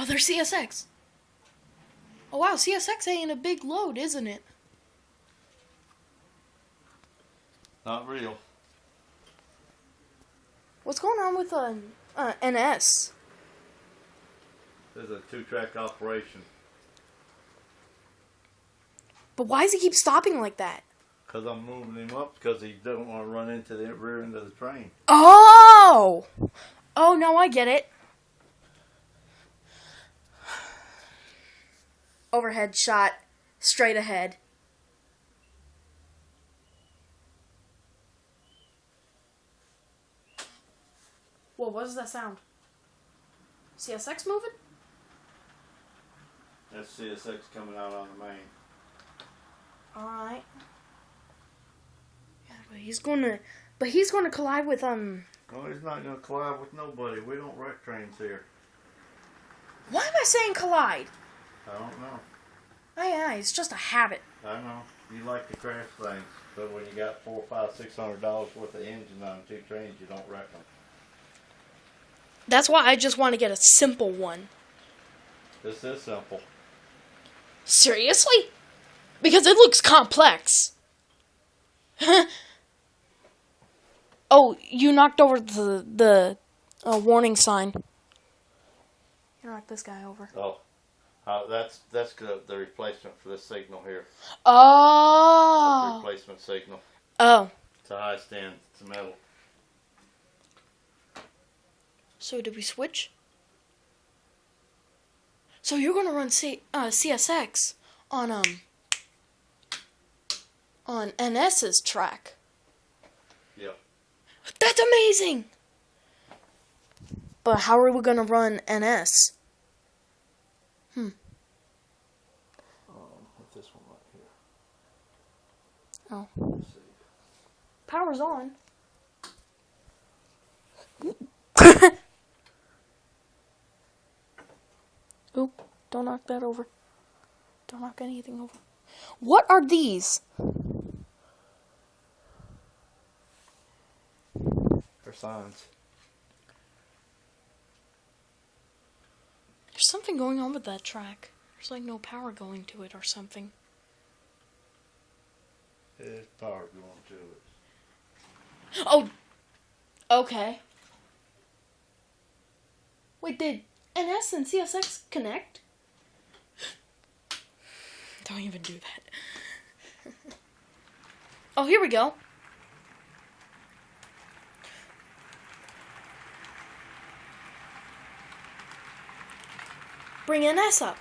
Oh, there's CSX. Oh, wow, CSX ain't a big load, isn't it? Not real. What's going on with NS? There's a 2-track operation. But why does he keep stopping like that? Because I'm moving him up because he doesn't want to run into the rear end of the train. Oh! Oh, no, I get it. Overhead shot, straight ahead. Whoa, what is that sound? CSX moving? That's CSX coming out on the main. Alright. Yeah, but he's gonna collide with No, he's not gonna collide with nobody. We don't wreck trains here. Why am I saying collide? I don't know. Yeah, it's just a habit. I know. You like to crash things, but when you got $400, $500, $600 worth of engine on 2 trains, you don't wreck them. That's why I just want to get a simple one. This is simple. Seriously? Because it looks complex. Oh, you knocked over the warning sign. You knocked this guy over. Oh, that's the replacement for this signal here. Oh. That's the replacement signal. Oh. It's a high stand. It's metal. So did we switch? So you're gonna run CSX on NS's track. Yep. That's amazing. But how are we gonna run NS? With this one right here. Oh. Let's see. Power's on. Oop, don't knock that over. Don't knock anything over. What are these? They're signs. There's something going on with that track. There's like no power going to it or something. There's power going to it. Oh, okay. Wait, did NS and CSX connect? Don't even do that. Oh, here we go. Bring NS up.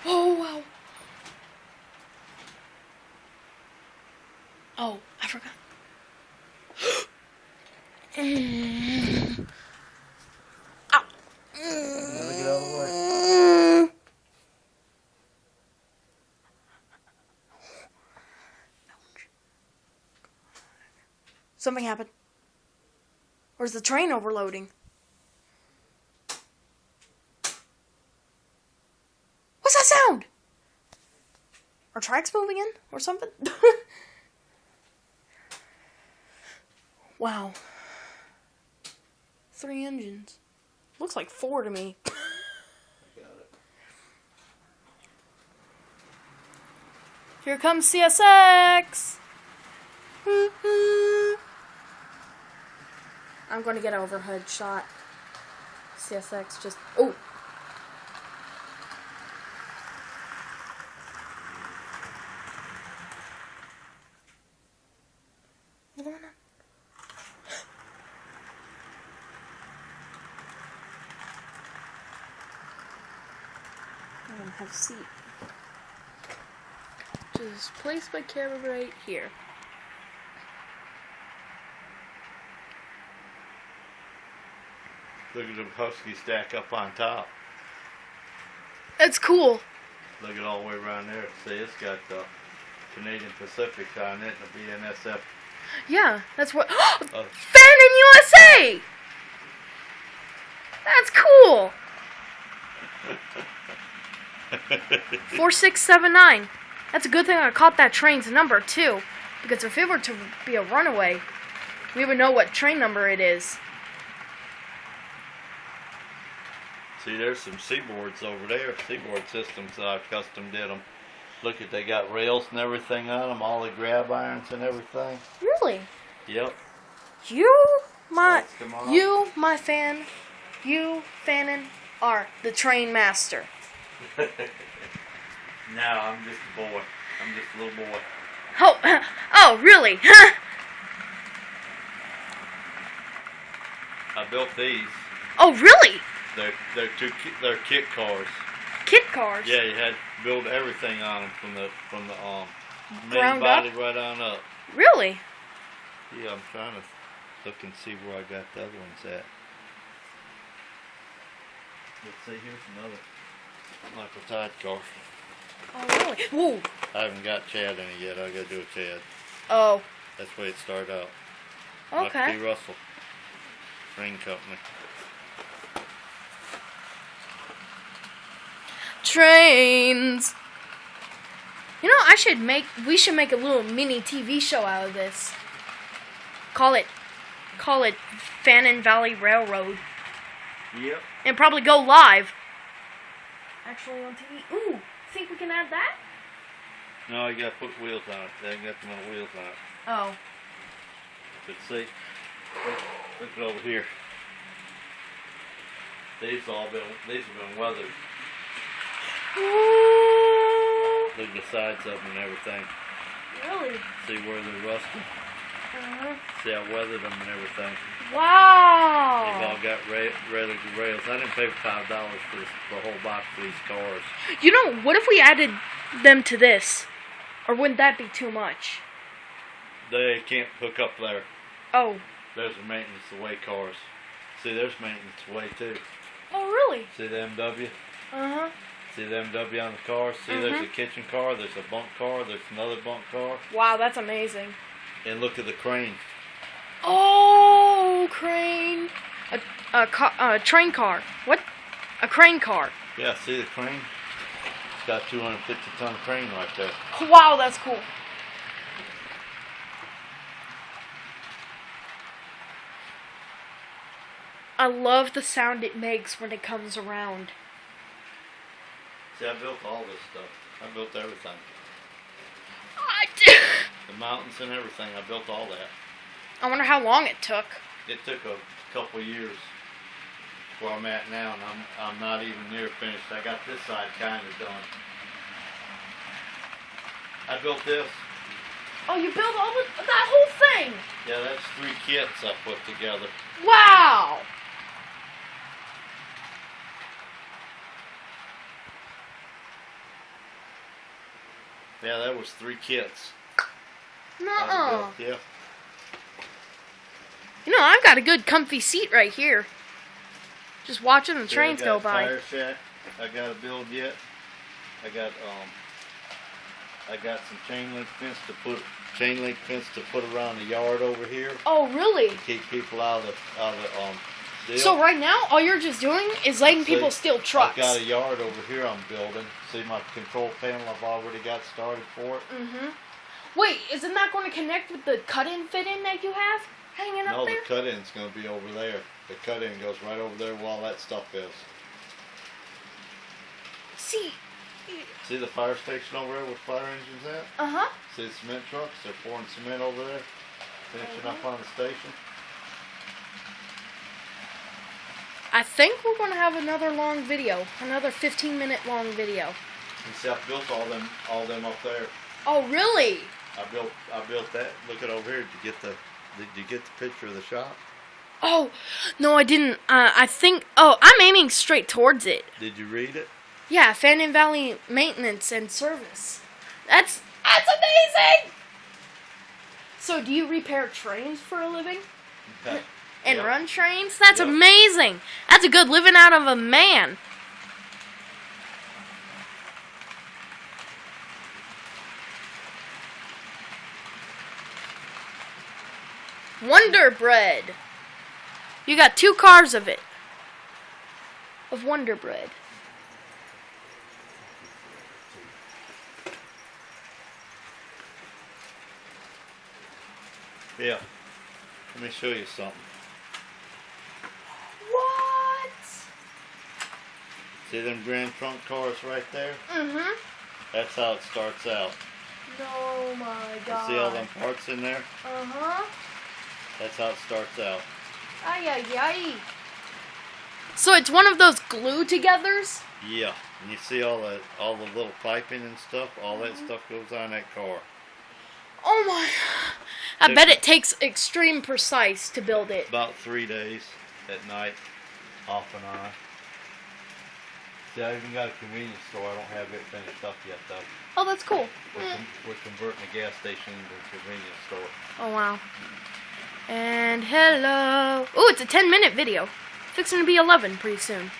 Oh, wow. Oh, I forgot. Ow. Gotta get out of the way. Something happened. Or is the train overloading? What's that sound? Are tracks moving in or something? Wow. 3 engines. Looks like 4 to me. Got it. Here comes CSX. I'm going to get an overhead shot. CSX just... Oh! What's going on? I don't have a seat. Just place my camera right here. Look at the Husky stack up on top. That's cool. Look at all the way around there. See, it's got the Canadian Pacific on it and the BNSF. Yeah, that's what... Fan in USA! That's cool! 4679. That's a good thing I caught that train's number, too. Because if it were to be a runaway, we would know what train number it is. See, there's some seaboards over there. Seaboard systems that I custom did them. Look at, they got rails and everything on them, all the grab irons and everything. Really? Yep. You, my Fannin, are the train master. No, I'm just a boy. I'm just a little boy. Oh, really? I built these. Oh, really? They're kit cars. Kit cars? Yeah, you had to build everything on them from the main Ground body up? right on up. Really? Yeah, I'm trying to look and see where I got the other ones at. Let's see, here's another Michael Tide car. Oh, really? Whoa. I haven't got Chad in it yet. I gotta do a Chad. Oh. That's the way it started out. Okay. Michael B. Russell. Train company. Trains. You know, we should make a little mini TV show out of this. Call it Fannin Valley Railroad. Yep. And probably go live. Actually on TV. Ooh, think we can add that? No, you gotta put wheels on it. They ain't got them on wheels on it. Oh. But see, look it over here. These have been weathered. Ooh. Look at the sides of them and everything. Really? See where they're rusted? See how weathered them and everything. Wow. They've all got rails. I didn't pay $5 for the whole box of these cars. You know, what if we added them to this? Or wouldn't that be too much? They can't hook up there. Oh. There's a maintenance away cars. See, there's maintenance away too. Oh, really? See the MW? Uh-huh. See the MW on the car? See, there's a kitchen car, there's a bunk car, there's another bunk car. Wow, that's amazing. And look at the crane. Oh, crane. A train car. What? A crane car. Yeah, see the crane? It's got 250-ton crane right there. Wow, that's cool. I love the sound it makes when it comes around. See, I built all this stuff. I built everything. I do. The mountains and everything, I built all that. I wonder how long it took. It took a couple years where I'm at now, and I'm not even near finished. I got this side kind of done. I built this. Oh, you built that whole thing? Yeah, that's 3 kits I put together. Wow. Yeah, that was 3 kits. Nuh-uh. Yeah. You know, I've got a good comfy seat right here. Just watching the trains go by. Tire shack I gotta build yet. I got some chain link fence to put around the yard over here. Oh, really? To keep people out of the deal. So right now, all you're just doing is letting people steal trucks. I've got a yard over here I'm building. See my control panel I've already got started for it. Mm-hmm. Wait, isn't that going to connect with the cut-in fit-in that you have hanging up there? No, the cut-in's going to be over there. The cut-in goes right over there where all that stuff is. See the fire station over there with fire engines at? Uh-huh. See the cement trucks? They're pouring cement over there, finishing up on the station. I think we're going to have another long video, another 15-minute long video. And see, I built all them up there. Oh, really? I built that. Look at over here. Did you get the picture of the shop? Oh, no, I didn't. I think. Oh, I'm aiming straight towards it. Did you read it? Yeah, Fannin Valley Maintenance and Service. That's amazing. So, do you repair trains for a living? Okay. And Yep. run trains? That's Yep. amazing. That's a good living out of a man. Wonder Bread. You got 2 cars of it. Of Wonder Bread. Yeah. Let me show you something. What? See them Grand Trunk cars right there? Mm-hmm. That's how it starts out. Oh my god. You see all them parts in there? Uh-huh. That's how it starts out. Ay, ay, ay. So it's one of those glue-togethers? Yeah. And you see all the little piping and stuff? All that stuff goes on that car. Oh my. I bet it takes extreme precise to build it. About 3 days at night, off and on. See, I even got a convenience store. I don't have it finished up yet, though. Oh, that's cool. We're converting a gas station into a convenience store. Oh, wow. And hello. Oh, it's a 10-minute video. Fixing to be 11 pretty soon.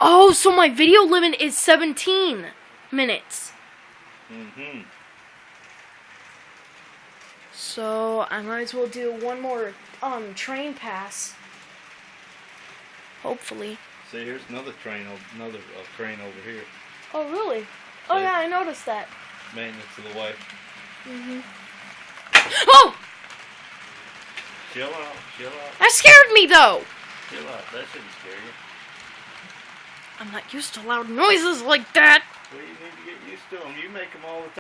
Oh, so my video limit is 17 minutes. Mm-hmm. So I might as well do one more train pass. Hopefully. See, here's another crane over here. Oh, really? Oh, yeah, I noticed that. Maintenance of the way. Mm-hmm. Oh! Chill out, chill out. That scared me, though. Chill out. That shouldn't scare you. I'm not used to loud noises like that. Well, you need to get used to them. You make them all the time.